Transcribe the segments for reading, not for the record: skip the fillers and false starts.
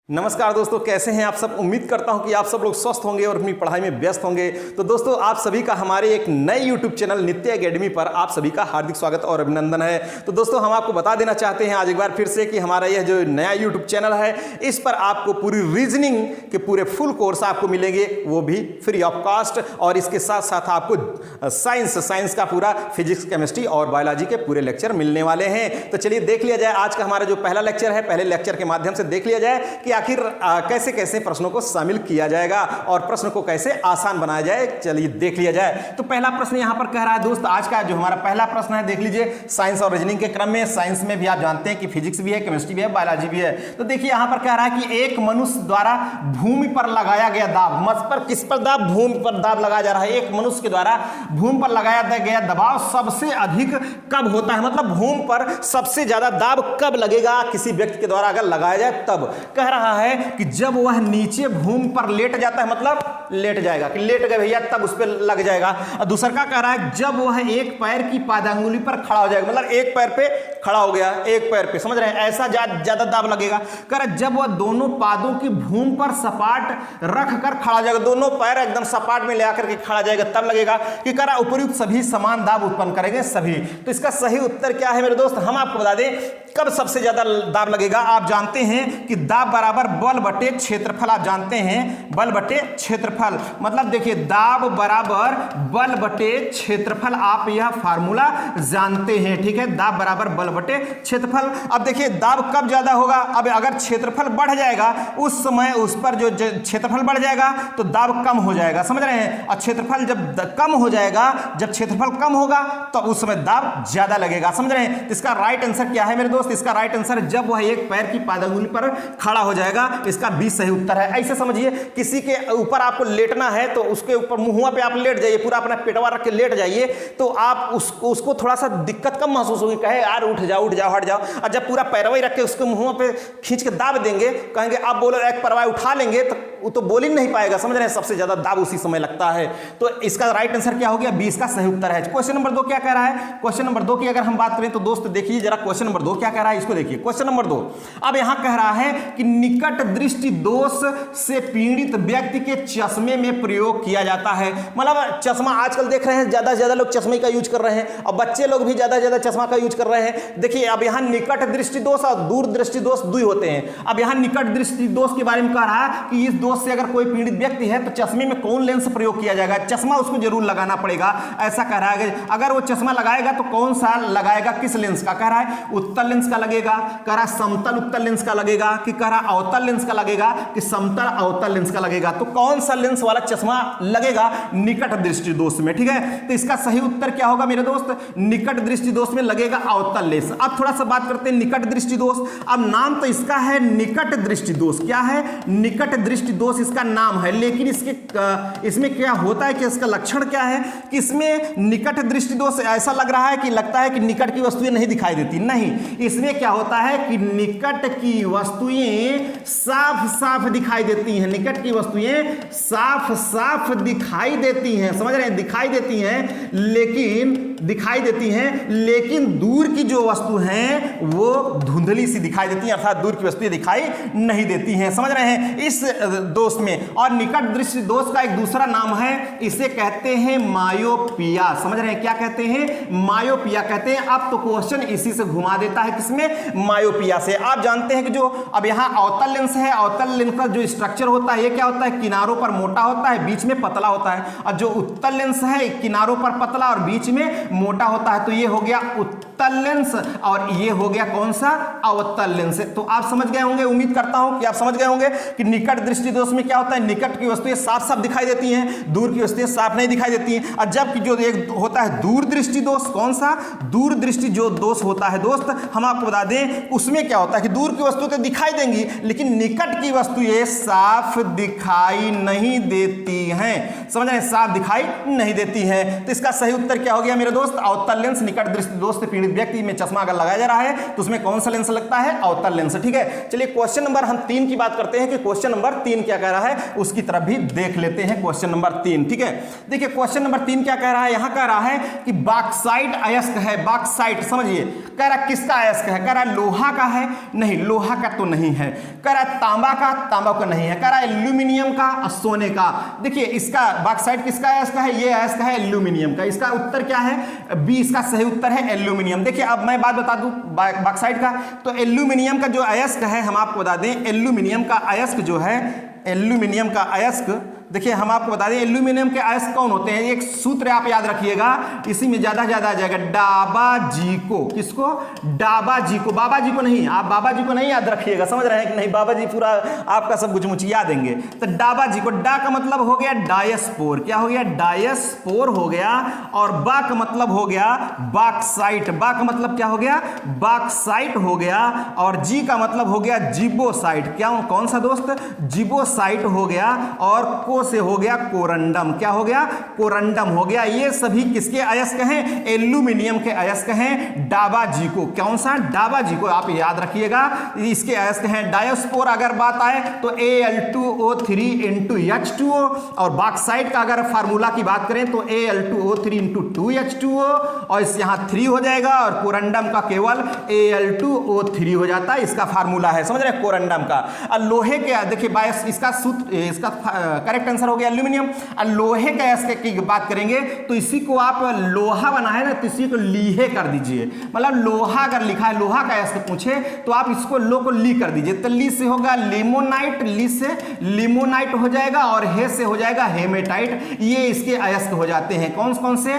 नमस्कार दोस्तों, कैसे हैं आप सब। उम्मीद करता हूं कि आप सब लोग स्वस्थ होंगे और अपनी पढ़ाई में व्यस्त होंगे। तो दोस्तों, आप सभी का हमारे एक नए YouTube चैनल नित्य एकेडमी पर आप सभी का हार्दिक स्वागत और अभिनंदन है। तो दोस्तों, हम आपको बता देना चाहते हैं आज एक बार फिर से कि हमारा यह जो नया YouTube चैनल है, इस पर आपको पूरी रीजनिंग के पूरे फुल कोर्स आपको मिलेंगे, वो भी फ्री ऑफ कॉस्ट। और इसके साथ साथ आपको साइंस का पूरा फिजिक्स, केमिस्ट्री और बायोलॉजी के पूरे लेक्चर मिलने वाले हैं। तो चलिए देख लिया जाए आज का हमारा जो पहला लेक्चर है। पहले लेक्चर के माध्यम से देख लिया जाए कि आखिर कैसे कैसे प्रश्नों को शामिल किया जाएगा और प्रश्न को कैसे आसान बनाया जाए। चलिए देख लिया जाए। तो पहला प्रश्न यहां पर कह रहा है दोस्त, आज का जो हमारा पहला प्रश्न है देख लीजिए। साइंस और रीजनिंग के क्रम में साइंस में भी आप जानते हैं कि फिजिक्स भी है, केमिस्ट्री भी है, बायोलॉजी भी है। तो देखिए यहां पर कह रहा है कि एक मनुष्य द्वारा भूमि पर लगाया गया दाब, मस पर किस पर दाब, भूमि पर दाब लगाया जा रहा है। एक मनुष्य के द्वारा भूमि पर लगाया गया दबाव सबसे अधिक कब होता है, मतलब भूमि पर सबसे ज्यादा दाब कब लगेगा किसी व्यक्ति के द्वारा अगर लगाया जाए तब। कह रहा है कि जब वह नीचे भूमि पर लेट जाता है, मतलब लेट जाएगा कि लेट गए भैया तब उस पर लग जाएगा। और दूसरा का कह रहा है जब वह एक पैर की पादांगुली पर खड़ा हो जाएगा, मतलब एक पैर पे खड़ा हो गया, एक पैर पे, समझ रहे हैं, ऐसा ज्यादा दाब लगेगा। कह रहा जब वह दोनों पादों की भूमि पर सपाट रख कर खड़ा हो जाएगा, दोनों पैर एकदम सपाट में ले आकर के खड़ा जाएगा तब लगेगा। कि कह रहा उपयुक्त सभी समान दाब उत्पन्न करेंगे सभी। तो इसका सही उत्तर क्या है मेरे दोस्त, हम आपको बता दें कब सबसे ज्यादा दाब लगेगा। आप जानते हैं कि दाब बराबर बल बटे क्षेत्रफल। आप जानते हैं बल बटे क्षेत्रफल, मतलब देखिए दाब बराबर बल बटे क्षेत्रफल, आप यह फार्मूला जानते हैं, ठीक है। दाब बराबर बल बटे क्षेत्रफल। अब देखिए दाब कब ज्यादा होगा, अब अगर क्षेत्रफल बढ़ जाएगा उस समय उस पर जो क्षेत्रफल बढ़ जाएगा तो दाब कम हो जाएगा, समझ रहे हैं। और क्षेत्रफल जब कम हो जाएगा, जब क्षेत्रफल कम होगा तो उस समय दाब ज्यादा लगेगा, समझ रहे हैं। इसका राइट आंसर क्या है मेरे दोस्त, इसका राइट आंसर जब वह एक पैर की पादांगुली पर खड़ा हो जाएगा, इसका बी सही उत्तर है। ऐसे समझिए किसी के ऊपर आपको लेटना है तो उसके ऊपर मुंह पे आप लेट जाइए, पूरा अपना पेटवा रख के लेट जाइए, तो आप उसको थोड़ा सा दिक्कत कम महसूस होगी, कहे यार उठ जाओ हट जाओ। और जब पूरा पैरवा रख के उसके मुंह पे खींच के दाब देंगे, कहेंगे आप बोलो एक पैरवा उठा लेंगे, तो वो तो बोल ही नहीं पाएगा, समझ रहे हैं। सबसे ज्यादा दाब उसी समय लगता है। तो इसका राइट आंसर क्या हो गया, बी इसका सही उत्तर है। क्वेश्चन नंबर 2 क्या कह रहा है, क्वेश्चन नंबर 2 की अगर हम बात करें तो दोस्त देखिए जरा क्वेश्चन नंबर 2 क्या कह रहा है, इसको देखिए। क्वेश्चन नंबर 2 अब यहां कह रहा है कि निकट दृष्टि दोष से पीड़ित व्यक्ति के चश्मे में प्रयोग किया जाता है। मतलब चश्मा आजकल देख रहे हैं ज्यादा से ज्यादा लोग चश्मे का यूज कर रहे हैं और बच्चे लोग भी ज्यादा से ज्यादा चश्मा का यूज कर रहे हैं। देखिए अब यहां निकट दृष्टि दोष और दूर दृष्टि दोष दुई होते हैं। अब यहां निकट दृष्टि दोष के बारे में कह रहा है कि इस दोष से अगर कोई पीड़ित व्यक्ति है तो चश्मे में कौन लेंस प्रयोग किया जाएगा, चश्मा उसको जरूर लगाना पड़ेगा, ऐसा कह रहा है। अगर वो चश्मा लगाएगा तो कौन सा लगाएगा, किस लेंस का, कह रहा है उत्तल लेंस का लगेगा, कह रहा है समतल उत्तल लेंस का लगेगा, कि कह रहा अवतल लेंस का लगेगा, कि समतल अवतल लेंस का लगेगा। तो कौन सा लेंस वाला चश्मा लगेगा निकट दृष्टि दोष में, ठीक है। तो इसका सही उत्तर क्या होगा मेरे दोस्त, निकट दृष्टि दोष में लगेगा अवतल लेंस। अब थोड़ा सा बात करते हैं निकट दृष्टि दोष। अब नाम तो इसका है निकट दृष्टि दोष, क्या है, निकट दृष्टि दोष इसका नाम है, लेकिन इसमें क्या होता है कि इसका लक्षण क्या है कि इसमें निकट दृष्टि दोष ऐसा लग रहा है कि लगता है कि निकट की वस्तुएं नहीं दिखाई देती, नहीं। इसमें क्या होता है कि निकट की वस्तुएं साफ साफ दिखाई देती हैं, निकट की वस्तुएं साफ साफ दिखाई देती हैं, समझ रहे हैं, दिखाई देती हैं, लेकिन दूर की जो वस्तु हैं वो धुंधली सी दिखाई देती हैं, अर्थात दूर की वस्तुएं दिखाई नहीं देती हैं, समझ रहे हैं, इस दोष में। और निकट दृष्टि दोष का एक दूसरा नाम है, इसे कहते हैं मायोपिया, समझ रहे हैं, क्या कहते हैं, मायोपिया कहते हैं। अब तो क्वेश्चन इसी से घुमा देता है, किसमें, मायोपिया से। आप जानते हैं कि जो अब यहां अवतल लेंस है, अवतल लेंस का जो स्ट्रक्चर होता है ये क्या होता है, किनारों पर मोटा होता है, बीच में पतला होता है। और जो उत्तल लेंस है किनारों पर पतला और बीच में मोटा होता है। तो ये हो गया उत्तल लेंस और ये हो गया कौन सा, अवतल लेंस। तो आप समझ गए होंगे, उम्मीद करता हूं कि आप समझ गए होंगे कि निकट दृष्टि दोष में क्या होता है, निकट की वस्तुएं साफ साफ दिखाई देती हैं, दूर की वस्तुएं साफ नहीं दिखाई देती हैं। और जबकि जो एक होता है दूर दृष्टि दोष, कौन सा, दूर दृष्टि जो दोष होता है दोस्त, हम आपको बता दें उसमें क्या होता है कि दूर की वस्तु तो दिखाई देंगी लेकिन निकट की वस्तुएं साफ दिखाई नहीं देती हैं, समझ रहे हैं, साफ दिखाई नहीं देती हैं। तो इसका सही उत्तर क्या हो गया मेरे दोस्त, अवतल लेंस। निकट दृष्टि दोष से पीड़ित व्यक्ति में चश्मा अगर लगाया जा रहा है तो उसमें कौन सा लेंस लगता है, अवतल लेंस, ठीक है। चलिए क्वेश्चन नंबर हम 3 की बात करते हैं कि क्वेश्चन नंबर 3 क्या कह रहा है, उसकी तरफ भी देख लेते हैं। क्वेश्चन नंबर 3, ठीक है। देखिए क्वेश्चन नंबर 3 क्या कह रहा है, यहां कह रहा है कि बॉक्साइट अयस्क है, बॉक्साइट समझिए, कह रहा किसका अयस्क है, कह रहा लोहा का है, नहीं लोहा का तो नहीं है, कह रहा है तांबा का, तांबा का नहीं है। कह रहा है एल्यूमिनियम का और सोने का। देखिए इसका बॉक्साइट किसका अयस्क है, ये अयस्क है एल्यूमिनियम का। इसका उत्तर क्या है, बी इसका सही उत्तर है एल्यूमिनियम। देखिए अब मैं बात बता दूं बॉक्साइट का, तो एल्यूमिनियम का जो अयस्क है हम आपको बता दें, एल्यूमिनियम का अयस्क जो है, एल्यूमिनियम का अयस्क देखिए हम आपको बता दें एल्यूमिनियम के अयस्क कौन होते हैं। एक सूत्र आप याद रखिएगा, इसी में ज्यादा आ जाएगा, डाबा जी को। किसको, डाबा जी को, बाबा जी को नहीं। आप बाबा जी को नहीं याद रखिएगा, समझ रहे हैं कि नहीं, बाबा जी पूरा आपका सब कुछ मुझे याद देंगे। तो डाबा जी को, डा का मतलब हो गया डायस्पोर, क्या हो गया, डायस्पोर हो गया। और बा का मतलब हो गया बॉक्साइट, बा का मतलब क्या हो गया, बॉक्साइट हो गया। और जी का मतलब हो गया जिबोसाइट, क्या कौन सा दोस्त, जिबोसाइट हो गया। और से हो गया कोरंडम, क्या हो गया, कोरंडम हो गया। ये सभी किसके अयस्क हैं, एल्यूमिनियम के अयस्क हैं डाबा जी को। कौन सा, डाबा जी को, आप याद रखिएगा इसके अयस्क हैं। डायस्पोर अगर बात आए तो Al2O3 into H2O। और बॉक्साइट का अगर फार्मूला की बात करें तो Al2O3 into 2H2O, और इस यहां 3 हो जाएगा। और कोरंडम का केवल Al2O3 हो जाता है, इसका फार्मूला है, समझ रहे हैं, कोरंडम का। और लोहे के देखिए बायस इसका सूत्र, इसका करेक्ट आंसर हो गया एल्यूमिनियम। और लोहे का अयस्क की बात करेंगे तो इसी को आप लोहा बना है ना, तो इसी को लीहे कर दीजिए। मतलब लोहा अगर लिखा है, लोहा का अयस्क पूछे तो आप इसको लो को ली कर दीजिए। तो ली से होगा लिमोनाइट, ली से लिमोनाइट हो जाएगा, और हे से हो जाएगा हेमेटाइट। ये इसके अयस्क हो जाते हैं। कौन कौन से,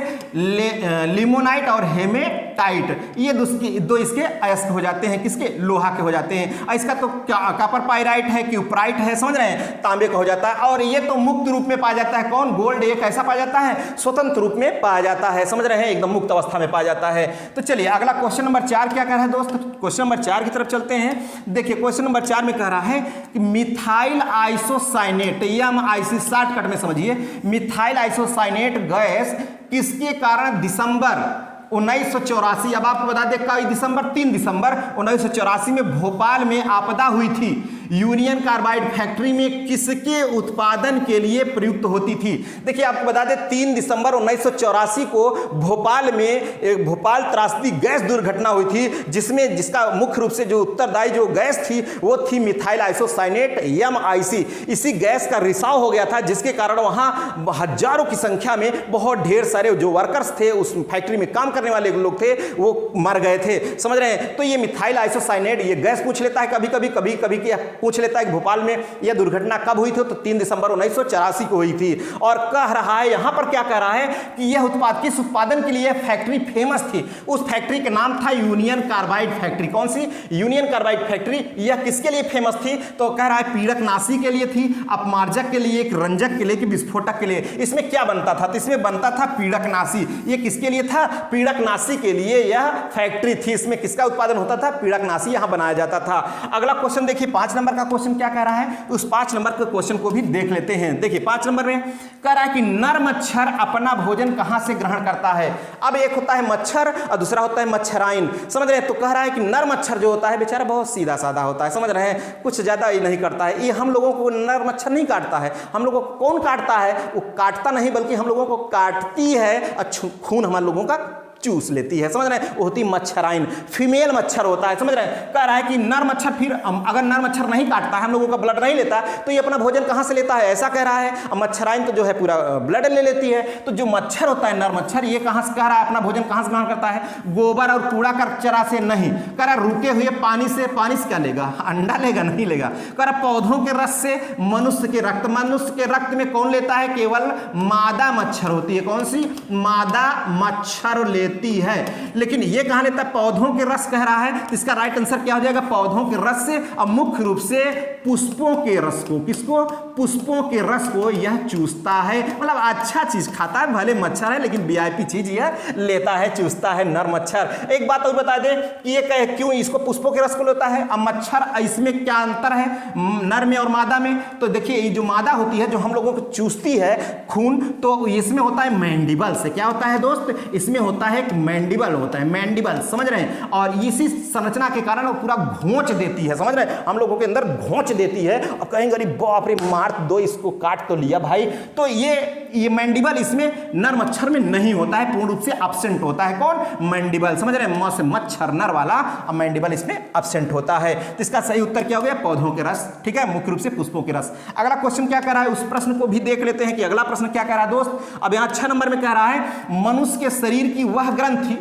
लिमोनाइट और हेमेटाइट, ये दो इसके अयस्क हो जाते हैं, किसके, लोहा के हो जाते हैं। इसका तो कॉपर पाइराइट है, क्यूपराइट है, समझ रहे हैं, तांबे का हो जाता है। और ये तो मुक्त रूप में पाया जाता है, कौन, गोल्ड। ये कैसा पाया जाता है, स्वतंत्र रूप में पाया जाता है, समझ रहे हैं, एकदम मुक्त अवस्था में पाया जाता है। तो चलिए अगला क्वेश्चन नंबर 4 क्या कह रहा है दोस्त, क्वेश्चन नंबर 4 की तरफ चलते हैं। देखिए क्वेश्चन नंबर 4 में कह रहा है कि मिथाइल आइसोसाइनेट, ये हम आईसी शॉर्टकट में समझिए, मिथाइल आइसोसाइनेट गैस किसके कारण दिसंबर 1984, अब आपको बता दें कई दिसंबर, 3 दिसंबर 1984 में भोपाल में आपदा हुई थी। यूनियन कार्बाइड फैक्ट्री में किसके उत्पादन के लिए प्रयुक्त होती थी। देखिए आपको बता दें 3 दिसंबर 1984 को भोपाल में एक भोपाल त्रासदी गैस दुर्घटना हुई थी, जिसका मुख्य रूप से जो उत्तरदायी जो गैस थी वो थी मिथाइल आइसोसाइनेट MIC। इसी गैस का रिसाव हो गया था, जिसके कारण वहां हजारों की संख्या में बहुत ढेर सारे जो वर्कर्स थे, उस फैक्ट्री में काम करने वाले लोग थे, वो मर गए थे, समझ रहे हैं। तो ये मिथाइल आइसोसाइनेट ये गैस पूछ लेता है कभी कभी पूछ लेता है कि भोपाल में यह दुर्घटना कब हुई थी, तो 3 दिसंबर 1984 को हुई थी। और कह रहा है यहां पर क्या कह रहा है कि यह उत्पाद किस उत्पादन के लिए फैक्ट्री फेमस थी। उस फैक्ट्री का नाम था यूनियन कार्बाइड फैक्ट्री। कौन सी, यूनियन कार्बाइड फैक्ट्री। यह किसके लिए फेमस थी, तो कह रहा है पीड़कनाशी के लिए थी, अपमार्जक के लिए, एक रंजक के लिए, कि विस्फोटक के लिए। इसमें क्या बनता था, तो इसमें बनता था पीड़कनाशी। ये किसके लिए था, पीड़कनाशी के लिए यह फैक्ट्री थी। इसमें किसका उत्पादन होता था, पीड़कनाशी यहां बनाया जाता था। अगला क्वेश्चन देखिए 5 नंबर का क्वेश्चन क्या कह रहा है, उस 5 नंबर के क्वेश्चन को भी देख लेते हैं। देखिए 5 नंबर में कह रहा है कि नर मच्छर अपना भोजन कहां से ग्रहण करता है। अब एक होता है मच्छर और दूसरा होता है मच्छराइन, समझ रहे हैं। तो कह रहा है कि नर मच्छर जो होता है बेचारा बहुत सीधा साधा होता है, समझ रहे हैं, कुछ ज्यादा ही नहीं करता है। ये हम लोगों को नर मच्छर नहीं काटता है। हम लोगों को कौन काटता है, वो काटता नहीं बल्कि हम लोगों को काटती है, खून हम लोगों का चूस लेती है, समझ रहे हैं, वो होती मच्छराइन, फीमेल मच्छर होता है, समझ रहे हैं। कह रहा है कि नर मच्छर, फिर अगर नर मच्छर नहीं काटता है, हम लोगों का ब्लड नहीं लेता, तो ये अपना भोजन कहां से लेता है, ऐसा कह रहा है। अब मच्छराइन तो जो है पूरा ब्लड ले लेती है। तो जो मच्छर होता है नर मच्छर, ये कहां से कह रहा है अपना भोजन कहां से ग्रहण करता है, गोबर और कूड़ा कचरा से नहीं। कह रहा रुके हुए पानी से, पानी से क्या लेगा, अंडा लेगा, नहीं लेगा। कह रहा पौधों के रस से, मनुष्य के रक्त, मनुष्य के रक्त में कौन लेता है, केवल मादा मच्छर होती है। कौन सी, मादा मच्छर लेती है। लेकिन ये कहां लेता है, पौधों के रस कह रहा है। इसका राइट आंसर क्या हो जाएगा, पौधों के रस से, और मुख्य रूप से पुष्पों के रस को। किसको, पुष्पों के रस को यह चूसता है। मतलब अच्छा चीज खाता है, भले मच्छर है लेकिन वीआईपी चीज यह लेता है, चूसता है नर मच्छर। एक बात और बता दें कि ये क्यों इसको पुष्पों के रस को लेता है। अब मच्छर, इसमें क्या अंतर है नर में और मादा में, तो देखिए ये जो मादा होती है जो हम लोगों को चूसती है खून, तो इसमें होता है मैंडिबल से। क्या होता है दोस्त, इसमें होता है एक मैंडिबल होता है, मैंडिबल, समझ रहे हैं। और इसी संरचना के कारण वो पूरा घोंच देती है, समझ रहे हैं, हम लोगों के अंदर घोंच देती है। और कहेंगे अरे बाप रे मार दो, इसको काट तो लिया भाई। तो ये मैंडिबल इसमें नर मच्छर में नहीं होता है, पूर्ण रूप से एब्सेंट होता है। कौन? मैंडिबल, समझ रहे हैं, मच्छर नर वाला मैंडिबल इसमें एब्सेंट होता है। तो इसका सही उत्तर क्या हो गया? पौधों के रस, ठीक है, मुख्य रूप से पुष्पों के रस। अगला क्वेश्चन क्या कह रहा है, उस प्रश्न को भी देख लेते हैं कि अगला प्रश्न क्या कह रहा है दोस्त। अब यहां 6 नंबर में कह रहा है मनुष्य के शरीर की वह ग्रंथि,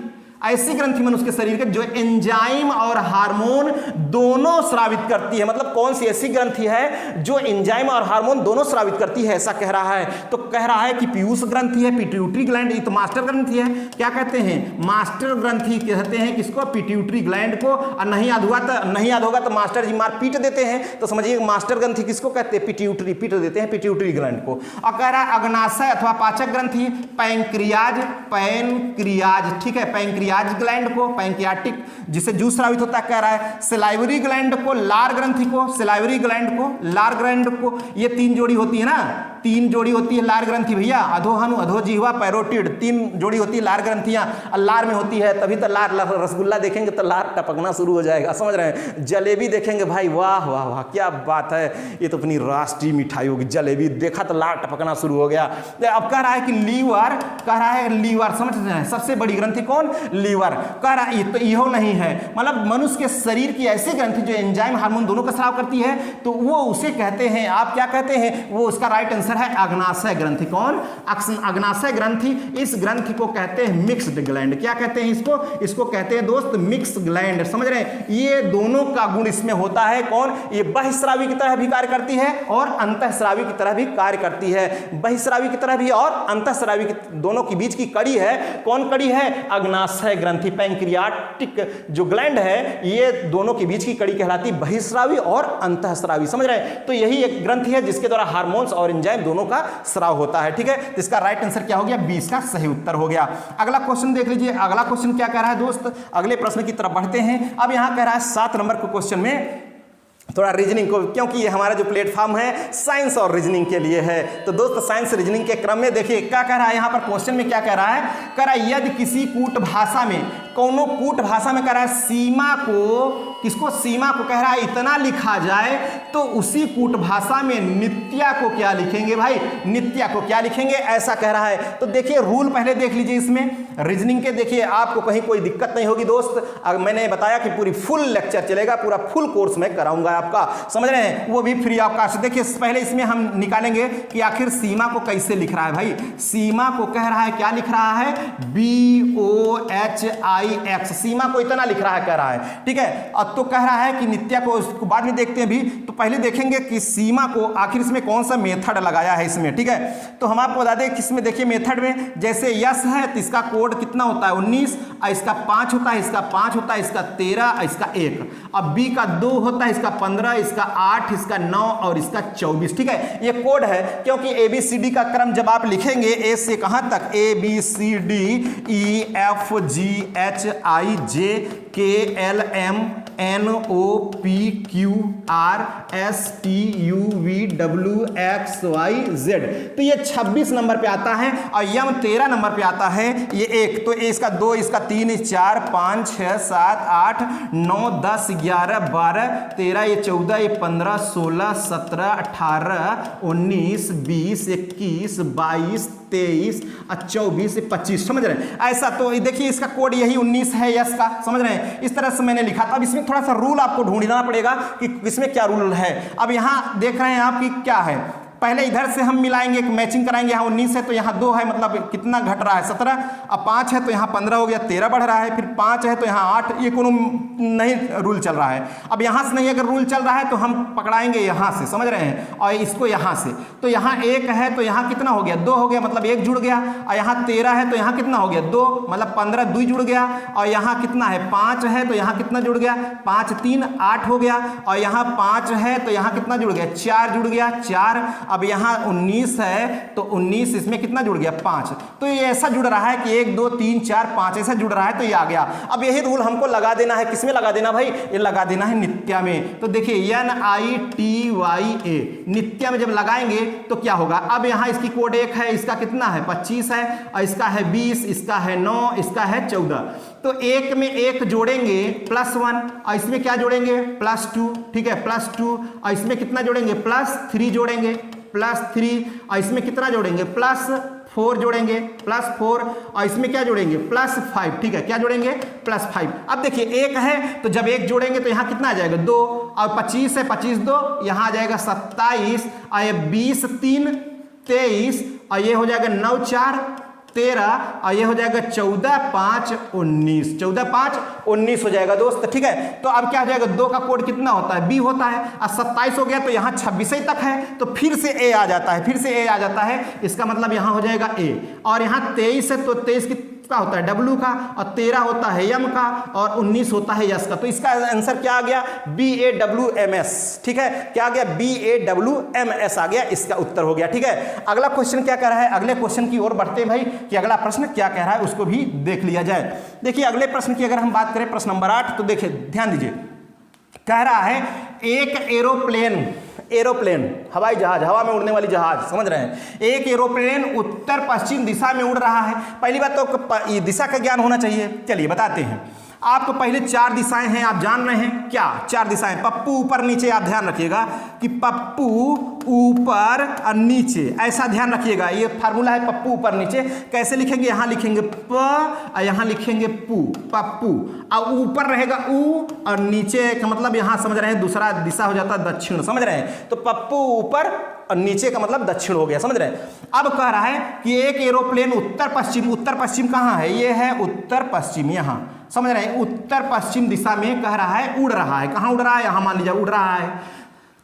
ऐसी ग्रंथि मनुष्य के शरीर के जो एंजाइम और हार्मोन दोनों स्रावित करती है। मतलब कौन सी ऐसी ग्रंथि है जो एंजाइम और हार्मोन दोनों स्रावित करती है, ऐसा कह रहा है। तो कह रहा है कि पीयूष ग्रंथि है, पिट्यूटरी ग्लैंड, ये तो मास्टर ग्रंथि है। क्या कहते हैं? मास्टर ग्रंथि कहते हैं किसको? पिट्यूटरी ग्लैंड को। और नहीं याद होगा तो मास्टर जी मार पीट देते हैं, तो समझिए मास्टर ग्रंथि किसको कहते हैं? पिट्यूटरी, पीट देते हैं पिट्यूटरी ग्लैंड को। और कह रहा है अग्नाशय अथवा पाचक ग्रंथि, पैंक्रियाज, ठीक है, पैंक्रियाज ग्लैंड को, पैंक्रियाटिक जिसे जूस स्रावित होता है, कह रहा है सिलाइवरी ग्लैंड को, लार ग्रंथि को, सिलाइवरी ग्लैंड को, लार ग्लैंड को। ये 3 जोड़ी होती है ना, 3 जोड़ी होती है लार ग्रंथि भैया, अधोहनु, अधोजिह्वा, पैरोटिड, 3 जोड़ी होती है लार ग्रंथियां। लार में होती है तभी तो लार, रसगुल्ला देखेंगे तो लार टपकना शुरू हो जाएगा, समझ रहे हैं। जलेबी देखेंगे भाई, वाह वाह वाह क्या बात है, ये तो अपनी राष्ट्रीय मिठाई होगी जलेबी, देखा तो लार टपकना शुरू हो गया। अब कह रहा है कि लीवर, कह रहा है लीवर, समझ रहे हैं, सबसे बड़ी ग्रंथि कौन? लीवर। कह रहा है तो यहो नहीं है, मतलब मनुष्य के शरीर की ऐसी ग्रंथि जो एंजाइम हार्मोन दोनों का स्राव करती है, तो वो उसे कहते हैं, आप क्या कहते हैं? वो उसका राइट आंसर है अग्नाशय ग्रंथि। कौन? अग्नाशय ग्रंथि। इस ग्रंथि को कहते हैं मिक्स्ड ग्लैंड। क्या कहते हैं इसको? इसको कहते हैं दोस्त मिक्स ग्लैंड, समझ रहे हैं। ये दोनों का गुण इसमें होता है। कौन? ये बहिस्रावी की तरह भी कार्य करती है और अंतःस्रावी की तरह भी कार्य करती है। बहिस्रावी की तरह भी और अंतःस्रावी दोनों के बीच की कड़ी है। कौन कड़ी है? अग्नाशय ग्रंथि, पैंक्रियाटिक जो ग्लैंड है, ये दोनों के बीच की कड़ी कहलाती है बहिस्रावी और अंतःस्रावी, समझ रहे हैं। तो यही एक ग्रंथि है जिसके द्वारा हार्मोन्स और एंजाइम दोनों का स्राव होता है, ठीक है। तो इसका राइट आंसर क्या हो गया? 20 का सही उत्तर हो गया। अगला क्वेश्चन देख लीजिए, अगला क्वेश्चन क्या कह रहा है दोस्त। अगले प्रश्न की तरफ बढ़ते हैं। अब यहां कह रहा है 7 नंबर के क्वेश्चन में थोड़ा रीजनिंग को, क्योंकि ये हमारा जो प्लेटफॉर्म है साइंस और रीजनिंग के लिए है। तो दोस्त साइंस रीजनिंग के क्रम में देखिए क्या कह रहा है यहाँ पर क्वेश्चन में, क्या कह रहा है? कह रहा है यदि किसी कूट भाषा में, कौनो कूट भाषा में कह रहा है सीमा को, किसको? सीमा को कह रहा है इतना लिखा जाए, तो उसी कूट भाषा में नित्या को क्या लिखेंगे भाई? नित्या को क्या लिखेंगे, ऐसा कह रहा है। तो देखिए रूल पहले देख लीजिए इसमें रीजनिंग के, देखिए आपको कहीं कोई दिक्कत नहीं होगी दोस्त। अगर मैंने बताया कि पूरी फुल लेक्चर चलेगा, पूरा फुल कोर्स में कराऊंगा आपका, समझ रहे हैं, वो भी फ्री ऑफ कॉस्ट। देखिए पहले इसमें हम निकालेंगे कि आखिर सीमा को कैसे लिख रहा है भाई। सीमा को कह रहा है, क्या लिख रहा है? BOHIX, सीमा को इतना लिख रहा है, कह रहा है, ठीक है। अब तो कह रहा है कि नित्या को, उसको बाद में देखते हैं भी, तो पहले देखेंगे कि सीमा को आखिर इसमें कौन सा मेथड लगाया है इसमें, ठीक है। तो हम आपको बता दें कि इसमें देखिए मेथड में जैसे यस है तो इसका कोड कितना होता है? 19, इसका 5 होता है, इसका 5 होता है, इसका 13, इसका 1। अब बी का 2 होता है, इसका 15, इसका 8, इसका 9 और इसका 24, ठीक है। ये कोड है, क्योंकि ABCD का क्रम जब आप लिखेंगे ए से कहां तक, ABCD EFGHIJ KLM NOPQRSTUVWXYZ, तो ये 26 नंबर पे आता है। और यम 13 नंबर पे आता है, ये 1, तो इसका 2, इसका 3, 4, 5, 6, 7, 8, 9, 10, 11, 12, 13, ये 14, ये 15, 16, 17, 18, 19, 20, 21, 22, 23, 24, 25, समझ रहे हैं। ऐसा तो देखिए इसका कोड यही 19 है यस का, समझ रहे हैं। इस तरह से मैंने लिखा था। अब इसमें थोड़ा सा रूल आपको ढूंढना पड़ेगा कि इसमें क्या रूल है। अब यहाँ देख रहे हैं आप कि क्या है, पहले इधर से हम मिलाएंगे, एक मैचिंग कराएंगे। यहाँ 19 है तो यहाँ 2 है, मतलब कितना घट रहा है? 17। अब 5 है तो यहाँ 15 हो गया, 13 बढ़ रहा है। फिर 5 है तो यहाँ 8, ये कोनो नहीं रूल चल रहा है। अब यहाँ से नहीं अगर रूल चल रहा है तो हम पकड़ाएंगे यहाँ से, समझ रहे हैं, और इसको यहाँ से। तो यहाँ 1 है तो यहाँ कितना हो गया? 2 हो गया, मतलब 1 जुड़ गया। और यहाँ 13 है तो यहाँ कितना हो गया? 2, मतलब 15, 2 जुड़ गया। और यहाँ कितना है? 5 है तो यहाँ कितना जुड़ गया? 5, 3, 8 हो गया। और यहाँ 5 है तो यहाँ कितना जुड़ गया? 4 जुड़ गया, 4। अब यहाँ 19 है तो 19 इसमें कितना जुड़ गया 5। तो ये ऐसा जुड़ रहा है कि 1 2 3 4 5 ऐसा जुड़ रहा है, तो ये आ गया। अब यही रूल हमको लगा देना है, किसमें लगा देना भाई, ये लगा देना है नित्या में। तो देखिए NITYA नित्या में जब लगाएंगे तो क्या होगा, अब यहाँ इसकी कोड 1 है, इसका कितना है 25 है, और इसका है 20, इसका है 9, इसका है 14। तो 1 में 1 जोड़ेंगे +1, और इसमें क्या जोड़ेंगे +2, ठीक है +2, और इसमें कितना जोड़ेंगे +3 जोड़ेंगे +3, और इसमें कितना जोड़ेंगे +4 जोड़ेंगे +4, और इसमें क्या जोड़ेंगे +5, ठीक है क्या जोड़ेंगे +5। अब देखिए 1 है तो जब 1 जोड़ेंगे तो यहाँ कितना आ जाएगा 2, और 25 है 25 2, यहाँ आ जाएगा 27, और ये 20 3 23, और ये हो जाएगा 9 4 13, और ये हो जाएगा 14 5 19, 14 5 19 हो जाएगा दोस्त, ठीक है। तो अब क्या हो जाएगा, 2 का कोड कितना होता है B होता है, और 27 हो गया तो यहाँ 26 ही तक है, तो फिर से A आ जाता है, फिर से A आ जाता है, इसका मतलब यहाँ हो जाएगा A। और यहाँ 23 है तो 23 कितना होता है W का, और 13 होता है M का, और 19 होता है S का। तो इसका आंसर क्या आ गया BAWMS, ठीक है क्या आ गया BAWMS आ गया, इसका उत्तर हो गया, ठीक है। अगला क्वेश्चन क्या कह रहा है, अगले क्वेश्चन की ओर बढ़ते हैं भाई कि अगला प्रश्न क्या कह रहा है उसको भी देख लिया जाए। देखिए अगले प्रश्न की अगर हम बात करें, प्रश्न नंबर 8, तो देखिए ध्यान दीजिए, कह रहा है एक एरोप्लेन हवाई जहाज, हवा में उड़ने वाली जहाज, समझ रहे हैं, एक एरोप्लेन उत्तर पश्चिम दिशा में उड़ रहा है। पहली बात तो दिशा का ज्ञान होना चाहिए, चलिए बताते हैं आपको। पहले 4 दिशाएं हैं, आप जान रहे हैं क्या 4 दिशाएं, पप्पू ऊपर नीचे, आप ध्यान रखिएगा कि पप्पू ऊपर और नीचे, ऐसा ध्यान रखिएगा, ये फार्मूला है पप्पू ऊपर नीचे। कैसे लिखेंगे, यहाँ लिखेंगे प और यहाँ लिखेंगे पू, पप्पू, और ऊपर रहेगा ऊ और नीचे का मतलब यहाँ समझ रहे हैं दूसरा दिशा हो जाता है दक्षिण, समझ रहे हैं। तो पप्पू ऊपर और नीचे का मतलब दक्षिण हो गया, समझ रहे हैं। अब कह रहा है कि एक एरोप्लेन उत्तर पश्चिम कहाँ है, ये है उत्तर पश्चिम, यहाँ समझ रहे हैं, उत्तर पश्चिम दिशा में कह रहा है उड़ रहा है। कहाँ उड़ रहा है, यहाँ मान लीजिए उड़ रहा है।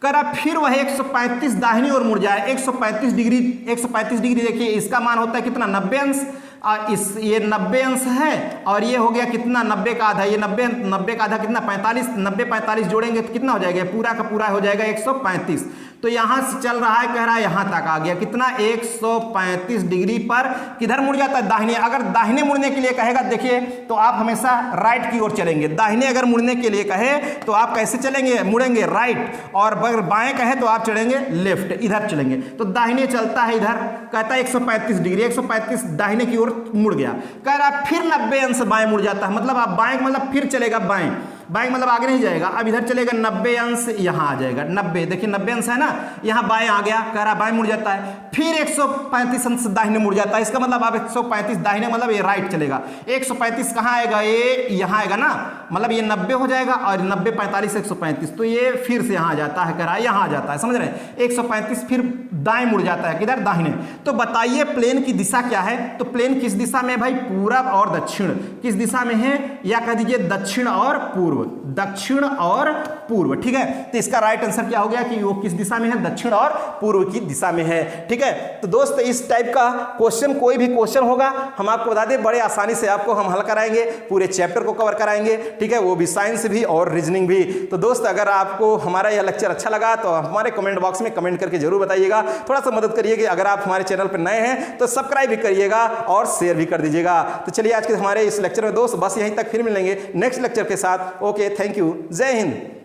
कह रहा फिर वह 135 दाहिनी ओर मुड़ जाए, 135 डिग्री देखिए इसका मान होता है कितना 90 अंश, ये 90 अंश है, और ये हो गया कितना 90 का आधा, ये 90 का आधा कितना 45, 90 45 जोड़ेंगे तो कितना हो जाएगा, पूरा का पूरा हो जाएगा 135। तो यहाँ से चल रहा है, कह रहा है यहाँ तक आ गया कितना 135 डिग्री पर किधर मुड़ जाता है, दाहिने। अगर दाहिने मुड़ने के लिए कहेगा देखिए तो आप हमेशा राइट की ओर चलेंगे, दाहिने अगर मुड़ने के लिए कहे तो आप कैसे चलेंगे, मुड़ेंगे राइट, और अगर बाएं कहे तो आप चलेंगे लेफ्ट, इधर चलेंगे। तो दाहिने चलता है इधर, कहता है 135 डिग्री, 135 दाहिने की ओर मुड़ गया। कह रहा फिर 90 अंश बाएं मुड़ जाता है, मतलब आप बाएं मतलब फिर चलेगा बाएं, बाएं मतलब आगे नहीं जाएगा, अब इधर चलेगा 90 अंश, यहाँ आ जाएगा 90, देखिए 90 अंश है ना, यहाँ बाएं आ गया, कह रहा बाएं मुड़ जाता है। फिर 135 अंश दाहिने मुड़ जाता है, इसका मतलब आप 135 दाहिने मतलब ये राइट चलेगा। 135 कहाँ आएगा, ये यहाँ आएगा ना, मतलब ये 90 हो जाएगा, और 90 45 135, तो ये फिर से यहाँ आ जाता है, कह रहा है यहाँ आ जाता है, समझ रहे हैं। 135 फिर दाएं मुड़ जाता है, किधर दाहिने। तो बताइए प्लेन की दिशा क्या है, तो प्लेन किस दिशा में भाई, पूरब और दक्षिण किस दिशा में है, या कह दीजिए दक्षिण और पूर्व, दक्षिण और पूर्व, ठीक है। तो इसका राइट आंसर क्या हो गया कि वो किस दिशा में है, दक्षिण और पूर्व की दिशा में है, ठीक है। तो दोस्त इस टाइप का क्वेश्चन, कोई भी क्वेश्चन होगा हम आपको बता दें, बड़े आसानी से आपको हम हल कराएंगे, पूरे चैप्टर को कवर कराएंगे, ठीक है, वो भी साइंस भी और रीजनिंग भी। तो दोस्त अगर आपको हमारा यह लेक्चर अच्छा लगा तो हमारे कमेंट बॉक्स में कमेंट करके जरूर बताइएगा, थोड़ा सा मदद करिएगा। अगर आप हमारे चैनल पर नए हैं तो सब्सक्राइब भी करिएगा और शेयर भी कर दीजिएगा। तो चलिए आज के हमारे इस लेक्चर में दोस्त बस यहीं तक, फिर मिलेंगे नेक्स्ट लेक्चर के साथ। ओके, थैंक यू, जय हिंद।